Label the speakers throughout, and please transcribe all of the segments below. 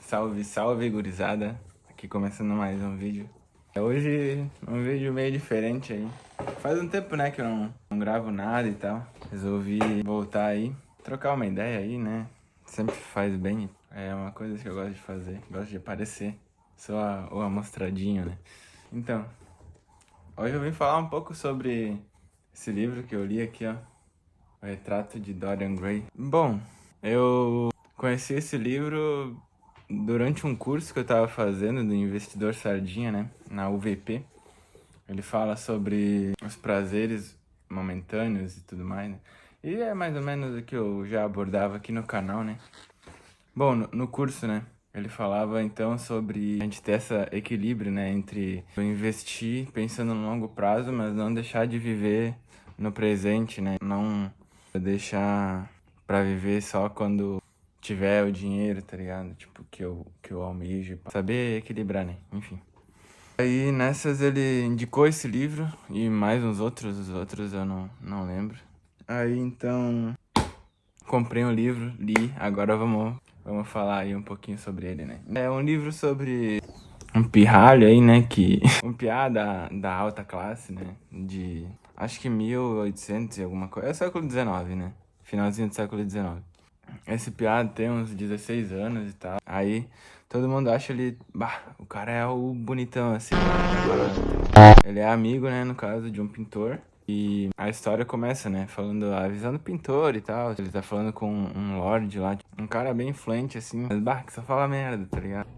Speaker 1: Salve, salve, gurizada. Aqui começando mais um vídeo. Hoje um vídeo meio diferente aí. Faz um tempo, né, que eu não gravo nada e tal. Resolvi voltar aí, trocar uma ideia aí, né? Sempre faz bem. É uma coisa que eu gosto de fazer. Gosto de aparecer. Sou o amostradinho, né? Então, hoje eu vim falar um pouco sobre esse livro que eu li aqui, ó. O Retrato de Dorian Gray. Bom, eu conheci esse livro durante um curso que eu tava fazendo do Investidor Sardinha, né? Na UVP. Ele fala sobre os prazeres momentâneos e tudo mais, né? E é mais ou menos o que eu já abordava aqui no canal, né? Bom, no curso, né? Ele falava então sobre a gente ter esse equilíbrio, né? Entre investir pensando no longo prazo, mas não deixar de viver no presente, né? Não deixar pra viver só quando tiver o dinheiro, tá ligado? Tipo, que eu almejo. Saber equilibrar, né? Enfim. Aí nessas ele indicou esse livro e mais uns outros, os outros eu não lembro. Aí então comprei um livro, li, agora vamos falar aí um pouquinho sobre ele, né? É um livro sobre um pirralho aí, né, que... um piá da alta classe, né, de... acho que 1800 e alguma coisa, é século XIX, né, finalzinho do século XIX. Esse piá tem uns 16 anos e tal, aí todo mundo acha ele... bah, o cara é o bonitão, assim, da parada. Ele é amigo, né, no caso, de um pintor. E a história começa, né, falando a visão do pintor e tal. Ele tá falando com um lord lá, um cara bem influente, assim. Mas, bah, que só fala merda, tá ligado?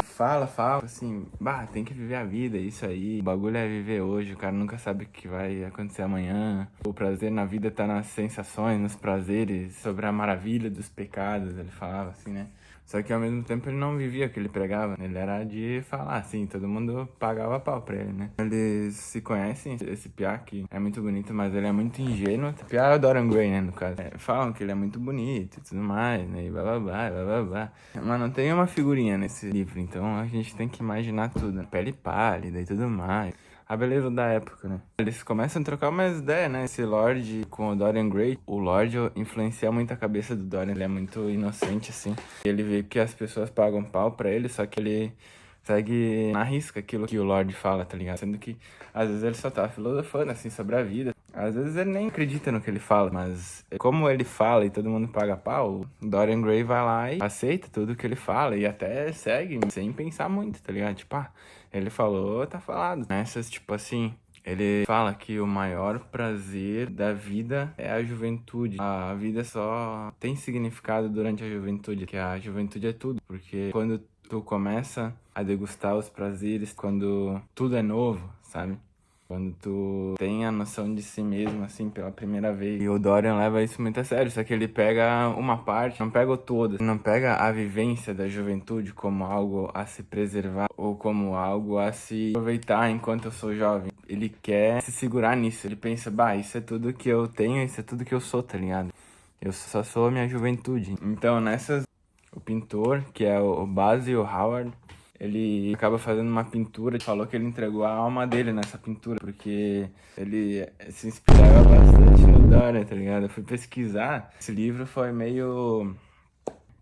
Speaker 1: Fala, assim, bah, tem que viver a vida, isso aí. O bagulho é viver hoje, o cara nunca sabe o que vai acontecer amanhã. O prazer na vida tá nas sensações, nos prazeres, sobre a maravilha dos pecados, ele falava assim, né? Só que ao mesmo tempo ele não vivia o que ele pregava, né? Ele era de falar, assim, todo mundo pagava pau pra ele, né? Eles se conhecem, esse piá que é muito bonito, mas ele é muito ingênuo. Esse piá é o Dorian Gray, né, no caso. Falam que ele é muito bonito e tudo mais, né, e blá blá blá, blá blá blá. Mas não tem uma figurinha nesse livro, então a gente tem que imaginar tudo, né? Pele pálida e tudo mais. A beleza da época, né? Eles começam a trocar umas ideias, né? Esse Lorde com o Dorian Gray. O Lorde influencia muito a cabeça do Dorian. Ele é muito inocente, assim. Ele vê que as pessoas pagam pau pra ele, só que ele segue na risca aquilo que o Lorde fala, tá ligado? Sendo que às vezes ele só tá filosofando, assim, sobre a vida. Às vezes ele nem acredita no que ele fala, mas como ele fala e todo mundo paga pau, o Dorian Gray vai lá e aceita tudo que ele fala e até segue sem pensar muito, tá ligado? Tipo, ah, ele falou, tá falado. Nessas, tipo assim, ele fala que o maior prazer da vida é a juventude. A vida só tem significado durante a juventude, que a juventude é tudo, porque quando tu começa a degustar os prazeres, quando tudo é novo, sabe? Quando tu tem a noção de si mesmo, assim, pela primeira vez. E o Dorian leva isso muito a sério, só que ele pega uma parte, não pega o todo. Não pega a vivência da juventude como algo a se preservar ou como algo a se aproveitar enquanto eu sou jovem. Ele quer se segurar nisso. Ele pensa, bah, isso é tudo que eu tenho, isso é tudo que eu sou, tá ligado? Eu só sou a minha juventude. Então, nessas, o pintor, que é o Basil Howard, ele acaba fazendo uma pintura, falou que ele entregou a alma dele nessa pintura, porque ele se inspirava bastante no Dorian, tá ligado? Eu fui pesquisar, esse livro foi meio...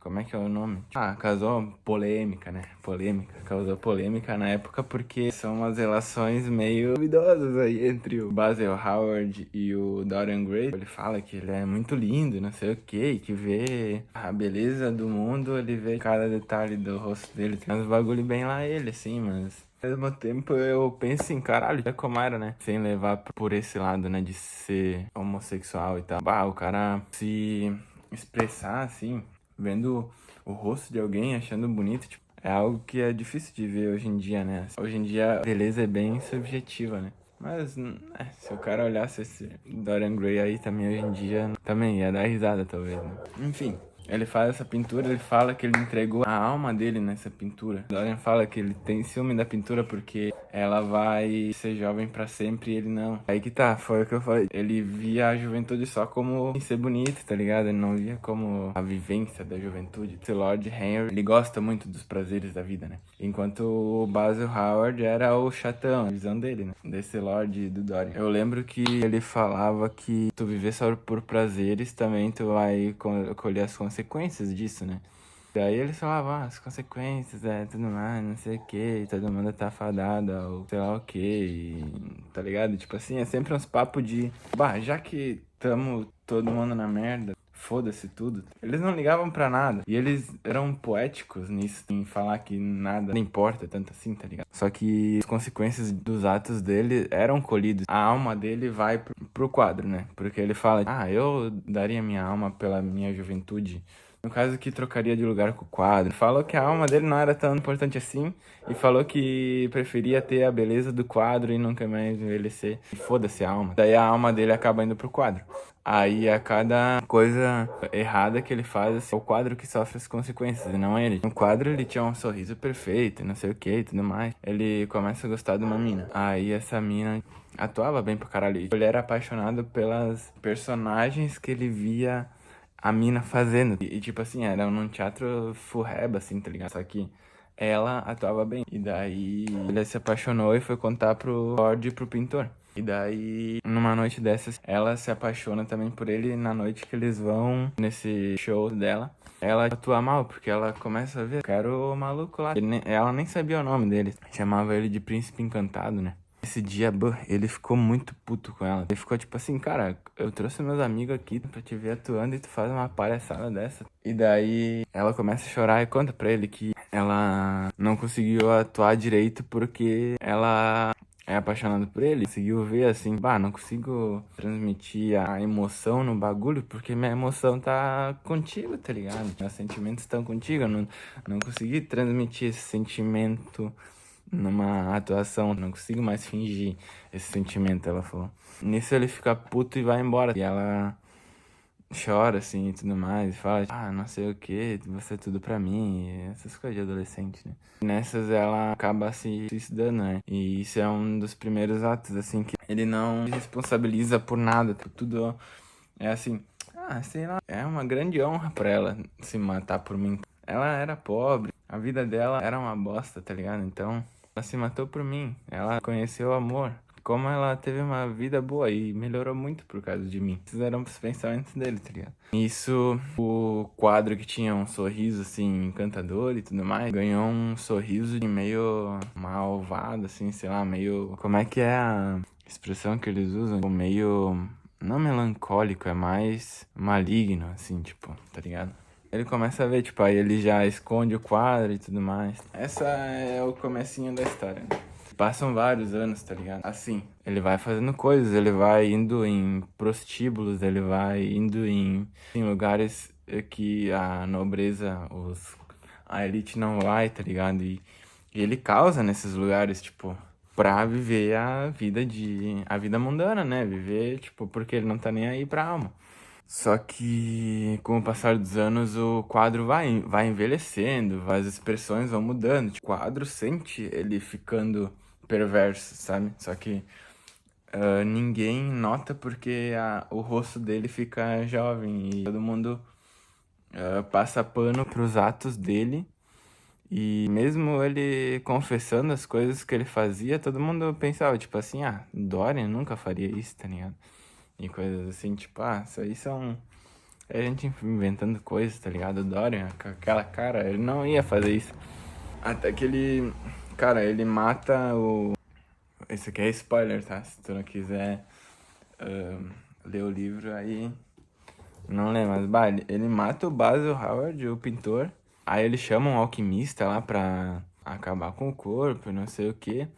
Speaker 1: como é que é o nome? Ah, causou polêmica, né? Causou polêmica na época porque são umas relações meio duvidosas aí entre o Basil Howard e o Dorian Gray. Ele fala que ele é muito lindo, não sei o quê, que vê a beleza do mundo, ele vê cada detalhe do rosto dele. Tem uns bagulho bem lá ele, assim, mas... ao mesmo tempo eu penso assim, caralho, é como era, né? Sem levar por esse lado, né? De ser homossexual e tal. Bah, o cara se expressar assim, vendo o rosto de alguém, achando bonito, tipo, é algo que é difícil de ver hoje em dia, né? Hoje em dia a beleza é bem subjetiva, né? Mas se o cara olhasse esse Dorian Gray aí também hoje em dia, também ia dar risada talvez, né? Enfim, ele faz essa pintura, ele fala que ele entregou a alma dele nessa pintura. Dorian fala que ele tem ciúme da pintura porque ela vai ser jovem pra sempre e ele não. Aí que tá, foi o que eu falei. Ele via a juventude só como ser bonito, tá ligado? Ele não via como a vivência da juventude. Esse Lord Henry, ele gosta muito dos prazeres da vida, né? Enquanto o Basil Howard era o chatão, a visão dele, né? Desse Lord do Dorian. Eu lembro que ele falava que tu viver só por prazeres também tu vai colher as consequências disso, né? Daí eles falavam, as consequências, tudo mais, não sei o que, todo mundo tá fadado, ou sei lá o que, tá ligado? Tipo assim, é sempre uns papos de, bah, já que tamo todo mundo na merda, foda-se tudo. Eles não ligavam pra nada. E eles eram poéticos nisso, em falar que nada importa tanto assim, tá ligado? Só que as consequências dos atos dele eram colhidos. A alma dele vai pro quadro, né? Porque ele fala, eu daria minha alma pela minha juventude. No caso, que trocaria de lugar com o quadro. Falou que a alma dele não era tão importante assim. E falou que preferia ter a beleza do quadro e nunca mais envelhecer. E foda-se a alma. Daí a alma dele acaba indo pro quadro. Aí a cada coisa errada que ele faz, é o quadro que sofre as consequências, e não ele. No quadro ele tinha um sorriso perfeito, não sei o que e tudo mais. Ele começa a gostar de uma mina. Aí essa mina atuava bem pra caralho. Ele era apaixonado pelas personagens que ele via a mina fazendo. E tipo assim, era num teatro furreba, assim, tá ligado? Só que ela atuava bem. E daí ele se apaixonou e foi contar pro Lorde e pro pintor. E daí, numa noite dessas, ela se apaixona também por ele na noite que eles vão nesse show dela. Ela atua mal, porque ela começa a ver, quero o maluco lá. Ela nem sabia o nome dele. Chamava ele de Príncipe Encantado, né? Esse dia, ele ficou muito puto com ela. Ele ficou tipo assim, cara, eu trouxe meus amigos aqui pra te ver atuando e tu faz uma palhaçada dessa. E daí ela começa a chorar e conta pra ele que ela não conseguiu atuar direito porque ela é apaixonada por ele. Conseguiu ver assim, não consigo transmitir a emoção no bagulho porque minha emoção tá contigo, tá ligado? Meus sentimentos estão contigo. Eu não consegui transmitir esse sentimento numa atuação, não consigo mais fingir esse sentimento, ela falou. Nisso ele fica puto e vai embora. E ela chora, assim, e tudo mais. E fala, não sei o que, você é tudo pra mim. E essas coisas de adolescente, né? Nessas ela acaba se suicidando, né? E isso é um dos primeiros atos, assim, que ele não se responsabiliza por nada. Tudo é assim, sei lá, é uma grande honra pra ela se matar por mim. Ela era pobre, a vida dela era uma bosta, tá ligado? Então, ela se matou por mim. Ela conheceu o amor. Como ela teve uma vida boa e melhorou muito por causa de mim. Esses eram os pensamentos dele, tá ligado? Isso, o quadro que tinha um sorriso, assim, encantador e tudo mais, ganhou um sorriso de meio malvado, assim, sei lá, meio... Como é que é a expressão que eles usam? Meio... Não melancólico, é mais maligno, assim, tipo, tá ligado? Ele começa a ver, tipo, aí ele já esconde o quadro e tudo mais. Essa é o comecinho da história, né? Passam vários anos, tá ligado? Assim, ele vai fazendo coisas, ele vai indo em prostíbulos, ele vai indo em lugares que a nobreza, a elite não vai, tá ligado? E ele causa nesses lugares, tipo, pra viver a vida mundana, né? Viver, tipo, porque ele não tá nem aí pra alma. Só que com o passar dos anos o quadro vai envelhecendo, as expressões vão mudando. Tipo, o quadro sente ele ficando perverso, sabe? Só que ninguém nota porque o rosto dele fica jovem e todo mundo passa pano pros atos dele. E mesmo ele confessando as coisas que ele fazia, todo mundo pensava, tipo assim, Dorian nunca faria isso, tá ligado? E coisas assim, tipo, isso aí são... É a gente inventando coisas, tá ligado? O Dorian, com aquela cara, ele não ia fazer isso. Até que ele... Cara, ele mata o... Esse aqui é spoiler, tá? Se tu não quiser ler o livro, aí... Não lembro, mas ele mata o Basil Howard, o pintor. Aí ele chama um alquimista lá pra acabar com o corpo, não sei o que.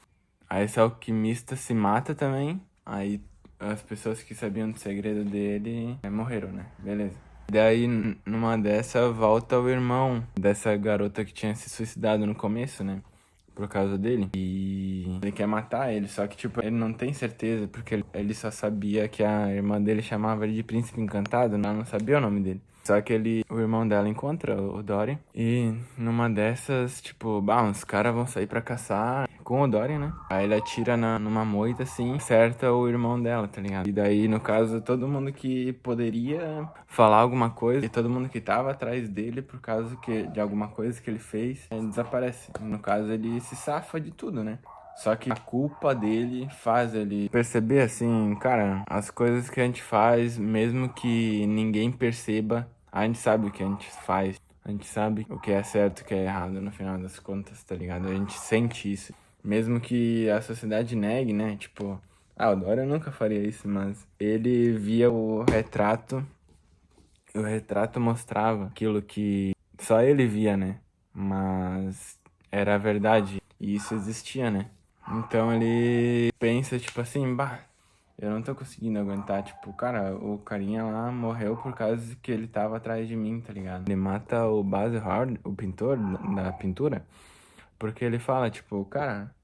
Speaker 1: Aí esse alquimista se mata também. Aí as pessoas que sabiam do segredo dele morreram, né? Beleza. Daí, numa dessa, volta o irmão dessa garota que tinha se suicidado no começo, né? Por causa dele. E ele quer matar ele, só que, tipo, ele não tem certeza, porque ele só sabia que a irmã dele chamava ele de Príncipe Encantado, ela não sabia o nome dele. Só que o irmão dela encontra o Dorian. E numa dessas, tipo, uns caras vão sair pra caçar com o Dorian, né? Aí ele atira numa moita, assim, acerta o irmão dela, tá ligado? E daí, no caso, todo mundo que poderia falar alguma coisa, e todo mundo que tava atrás dele, por causa de alguma coisa que ele fez, desaparece. No caso, ele se safa de tudo, né? Só que a culpa dele faz ele perceber, assim, cara, as coisas que a gente faz, mesmo que ninguém perceba, a gente sabe o que a gente faz. A gente sabe o que é certo e o que é errado no final das contas, tá ligado? A gente sente isso. Mesmo que a sociedade negue, né? Tipo, o Dória nunca faria isso, mas ele via o retrato e o retrato mostrava aquilo que só ele via, né? Mas era a verdade e isso existia, né? Então ele pensa, tipo assim, eu não tô conseguindo aguentar, tipo, cara, o carinha lá morreu por causa que ele tava atrás de mim, tá ligado? Ele mata o Baz Hard, o pintor da pintura, porque ele fala, tipo, cara,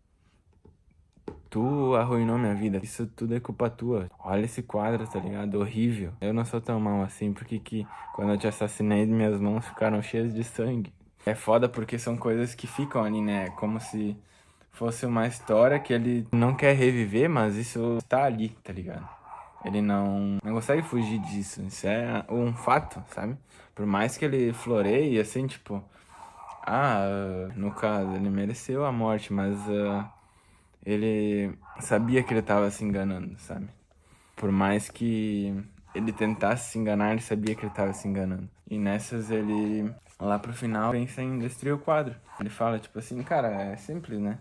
Speaker 1: tu arruinou minha vida, isso tudo é culpa tua. Olha esse quadro, tá ligado? Horrível. Eu não sou tão mal assim, porque que quando eu te assassinei, minhas mãos ficaram cheias de sangue. É foda porque são coisas que ficam ali, né? Como se fosse uma história que ele não quer reviver, mas isso tá ali, tá ligado? Ele não consegue fugir disso. Isso é um fato, sabe? Por mais que ele floreie, assim, tipo... no caso, ele mereceu a morte, mas ele sabia que ele tava se enganando, sabe? Por mais que ele tentasse se enganar, ele sabia que ele tava se enganando. E nessas ele, lá pro final, pensa em destruir o quadro. Ele fala, tipo assim, cara, é simples, né?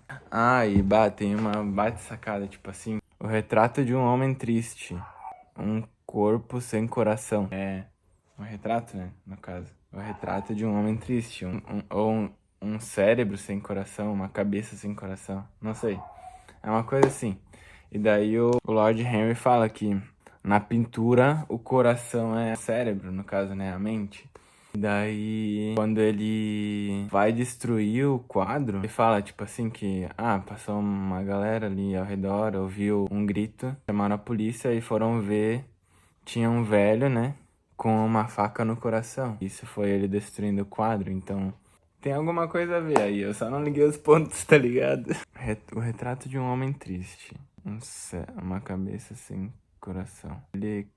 Speaker 1: Tem uma bate sacada, tipo assim, o retrato de um homem triste, um corpo sem coração. É, um retrato, né, no caso. O retrato de um homem triste, um cérebro sem coração, uma cabeça sem coração, não sei. É uma coisa assim. E daí o Lord Henry fala que na pintura o coração é o cérebro, no caso, né, a mente. E daí quando ele vai destruir o quadro, ele fala tipo assim que, passou uma galera ali ao redor, ouviu um grito, chamaram a polícia e foram ver, tinha um velho, né, com uma faca no coração. Isso foi ele destruindo o quadro, então tem alguma coisa a ver aí, eu só não liguei os pontos, tá ligado? O retrato de um homem triste. Uma cabeça sem coração. Ele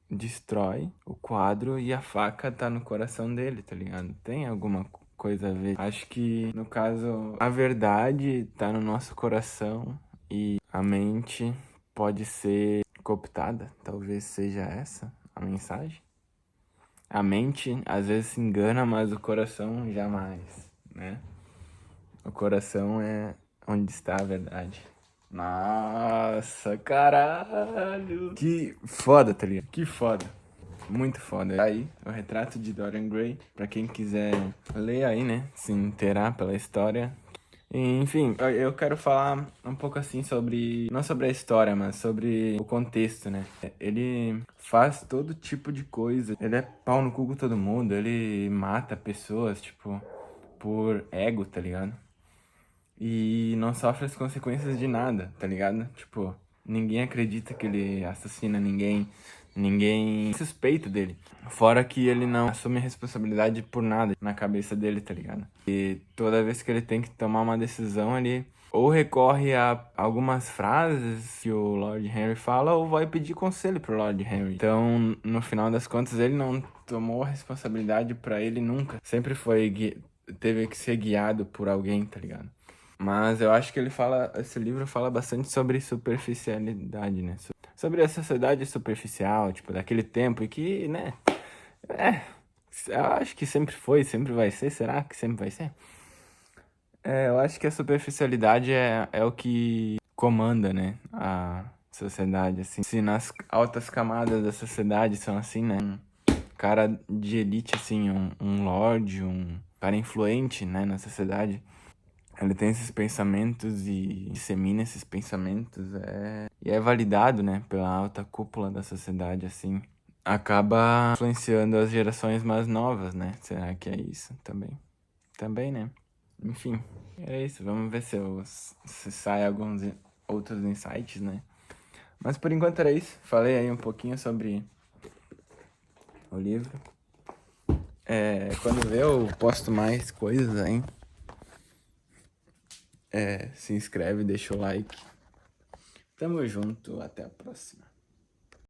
Speaker 1: destrói o quadro e a faca tá no coração dele, tá ligado? Tem alguma coisa a ver. Acho que, no caso, a verdade tá no nosso coração e a mente pode ser cooptada. Talvez seja essa a mensagem. A mente às vezes se engana, mas o coração jamais, né? O coração é onde está a verdade. Nossa, caralho. Que foda, tá ligado? Que foda. Muito foda. Aí, o retrato de Dorian Gray. Pra quem quiser ler aí, né? Se inteirar pela história. Enfim, eu quero falar um pouco assim sobre... Não sobre a história, mas sobre o contexto, né? Ele faz todo tipo de coisa. Ele é pau no cu com todo mundo. Ele mata pessoas, tipo, por ego, tá ligado? E não sofre as consequências de nada, tá ligado? Tipo, ninguém acredita que ele assassina ninguém, ninguém suspeita dele. Fora que ele não assume responsabilidade por nada na cabeça dele, tá ligado? E toda vez que ele tem que tomar uma decisão, ele ou recorre a algumas frases que o Lord Henry fala, ou vai pedir conselho pro Lord Henry. Então, no final das contas, ele não tomou a responsabilidade pra ele nunca. Sempre teve que ser guiado por alguém, tá ligado? Mas eu acho que esse livro fala bastante sobre superficialidade, né? Sobre a sociedade superficial, tipo, daquele tempo e que, né? Eu acho que sempre foi, sempre vai ser. Será que sempre vai ser? Eu acho que a superficialidade é o que comanda, né? A sociedade, assim. Se nas altas camadas da sociedade são assim, né? Um cara de elite, assim, um lorde, um cara influente, né, na sociedade. Ele tem esses pensamentos e dissemina esses pensamentos e é validado, né, pela alta cúpula da sociedade, assim. Acaba influenciando as gerações mais novas, né? Será que é isso também? Também, né? Enfim, é isso. Vamos ver se sai alguns outros insights, né? Mas por enquanto era isso. Falei aí um pouquinho sobre o livro. Quando eu posto mais coisas aí. Se inscreve, deixa o like. Tamo junto, até a próxima.